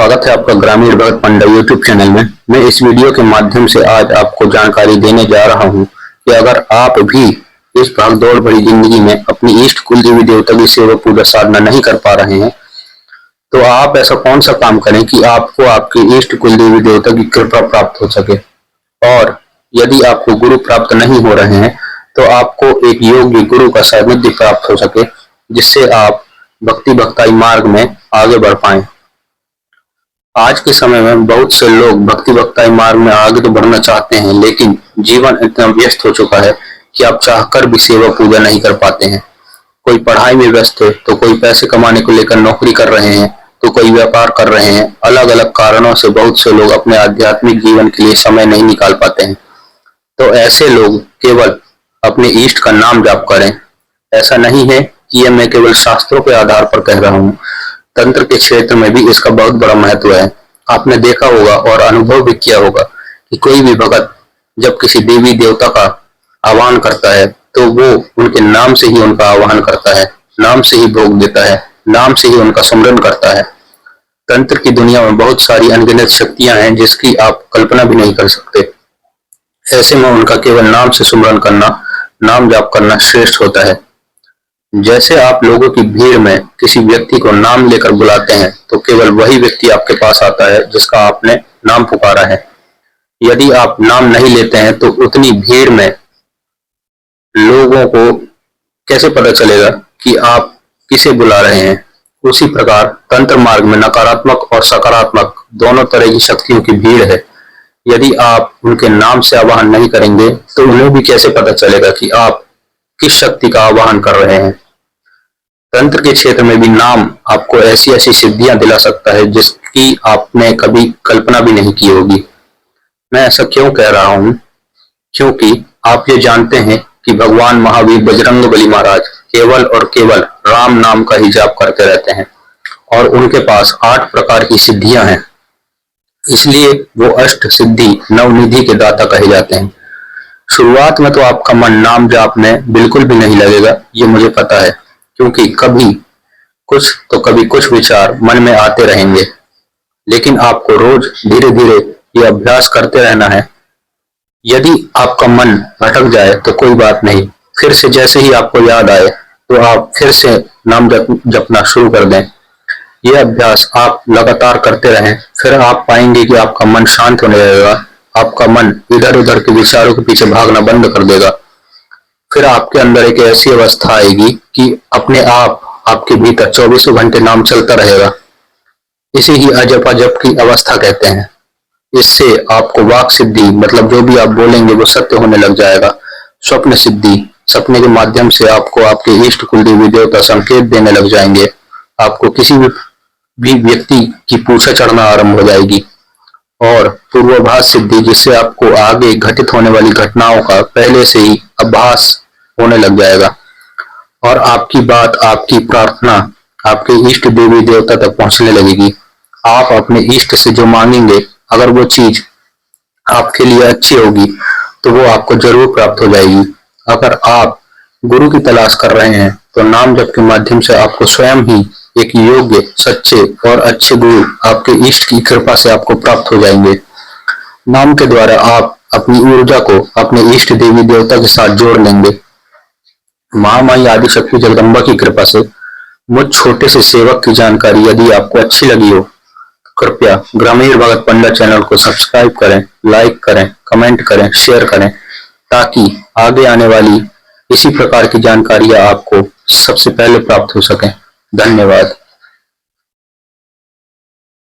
स्वागत है आपका ग्रामीण भगत पंडा यूट्यूब चैनल में। मैं इस वीडियो के माध्यम से आज आपको जानकारी देने जा रहा हूं कि अगर आप भी इस भागदौड़ भरी जिंदगी में अपनी इष्ट कुल देवी देवता की सेवा पूजा साधना नहीं कर पा रहे हैं, तो आप ऐसा कौन सा काम करें कि आपको आपकी इष्ट कुल देवी देवता की कृपा प्राप्त हो सके। और यदि आपको गुरु प्राप्त नहीं हो रहे हैं तो आपको एक योग्य गुरु का सानिध्य प्राप्त हो सके, जिससे आप भक्ति भक्ताई मार्ग में आगे बढ़ पाएं। आज के समय में बहुत से लोग भक्ति भक्ताई मार्ग में आगे तो बढ़ना चाहते हैं, लेकिन जीवन इतना व्यस्त हो चुका है कि आप चाहकर भी सेवा पूजा नहीं कर पाते हैं। कोई पढ़ाई में व्यस्त है, तो कोई पैसे कमाने को लेकर नौकरी कर रहे हैं, तो कोई व्यापार कर रहे हैं। अलग अलग कारणों से बहुत से लोग अपने आध्यात्मिक जीवन के लिए समय नहीं निकाल पाते हैं। तो ऐसे लोग केवल अपने इष्ट का नाम जाप करें। ऐसा नहीं है कि यह मैं केवल शास्त्रों के आधार पर कह रहा हूँ, तंत्र के क्षेत्र में भी इसका बहुत बड़ा महत्व है। आपने देखा होगा और अनुभव भी किया होगा कि कोई भी भगत जब किसी देवी देवता का आह्वान करता है तो वो उनके नाम से ही उनका आह्वान करता है, नाम से ही भोग देता है, नाम से ही उनका सुमरन करता है। तंत्र की दुनिया में बहुत सारी अनगिनत शक्तियां हैं जिसकी आप कल्पना भी नहीं कर सकते। ऐसे में उनका केवल नाम से सुमरन करना, नाम जाप करना श्रेष्ठ होता है। जैसे आप लोगों की भीड़ में किसी व्यक्ति को नाम लेकर बुलाते हैं तो केवल वही व्यक्ति आपके पास आता है जिसका आपने नाम पुकारा है। यदि आप नाम नहीं लेते हैं तो उतनी भीड़ में लोगों को कैसे पता चलेगा कि आप किसे बुला रहे हैं। उसी प्रकार तंत्र मार्ग में नकारात्मक और सकारात्मक दोनों तरह की शक्तियों की भीड़ है। यदि आप उनके नाम से आवाहन नहीं करेंगे तो उन्हें भी कैसे पता चलेगा कि आप किस शक्ति का आवाहन कर रहे हैं। तंत्र के क्षेत्र में भी नाम आपको ऐसी ऐसी सिद्धियां दिला सकता है जिसकी आपने कभी कल्पना भी नहीं की होगी। मैं ऐसा क्यों कह रहा हूं? क्योंकि आप ये जानते हैं कि भगवान महावीर बजरंगबली महाराज केवल और केवल राम नाम का ही जाप करते रहते हैं और उनके पास 8 प्रकार की सिद्धियां हैं। इसलिए वो अष्ट सिद्धि नवनिधि के दाता कहे जाते हैं। शुरुआत में तो आपका मन नाम जाप में बिल्कुल भी नहीं लगेगा, ये मुझे पता है, क्योंकि कभी कुछ विचार मन में आते रहेंगे। लेकिन आपको रोज धीरे धीरे ये अभ्यास करते रहना है। यदि आपका मन भटक जाए तो कोई बात नहीं, फिर से जैसे ही आपको याद आए तो आप फिर से नाम जपना शुरू कर दें। यह अभ्यास आप लगातार करते रहें, फिर आप पाएंगे कि आपका मन शांत होने लगेगा। आपका मन इधर उधर के विचारों के पीछे भागना बंद कर देगा। फिर आपके अंदर एक ऐसी अवस्था आएगी कि अपने आप आपके भीतर 24 घंटे नाम चलता रहेगा। इसे ही अजप अजप की अवस्था कहते हैं। इससे आपको वाक सिद्धि, मतलब जो भी आप बोलेंगे वो सत्य होने लग जाएगा। स्वप्न सिद्धि, सपने के माध्यम से आपको आपके इष्ट कुल देवी देवता संकेत देने लग जाएंगे। आपको किसी भी व्यक्ति की पूछा चढ़ना आरंभ हो जाएगी। और पूर्वाभास सिद्धि, जिससे आपको आगे घटित होने वाली घटनाओं का पहले से ही आभास होने लग जाएगा और आपकी बात, आपकी प्रार्थना आपके इष्ट देवी देवता तक पहुंचने लगेगी। आप अपने इष्ट से जो मांगेंगे, अगर वो चीज आपके लिए अच्छी होगी तो वो आपको जरूर प्राप्त हो जाएगी। अगर आप गुरु की तलाश कर रहे हैं तो नाम जप के माध्यम से आपको स्वयं ही एक योग्य, सच्चे और अच्छे गुरु आपके इष्ट की कृपा से आपको प्राप्त हो जाएंगे। नाम के द्वारा आप अपनी ऊर्जा को अपने इष्ट देवी देवता के साथ जोड़ लेंगे। महामाई आदि शक्ति जगदम्बा की कृपा से मुझ छोटे से सेवक की जानकारी यदि आपको अच्छी लगी हो, कृपया ग्रामीण भगत पंडा चैनल को सब्सक्राइब करें, लाइक करें, कमेंट करें, शेयर करें, ताकि आगे आने वाली इसी प्रकार की जानकारियां आपको सबसे पहले प्राप्त हो सकें। धन्यवाद।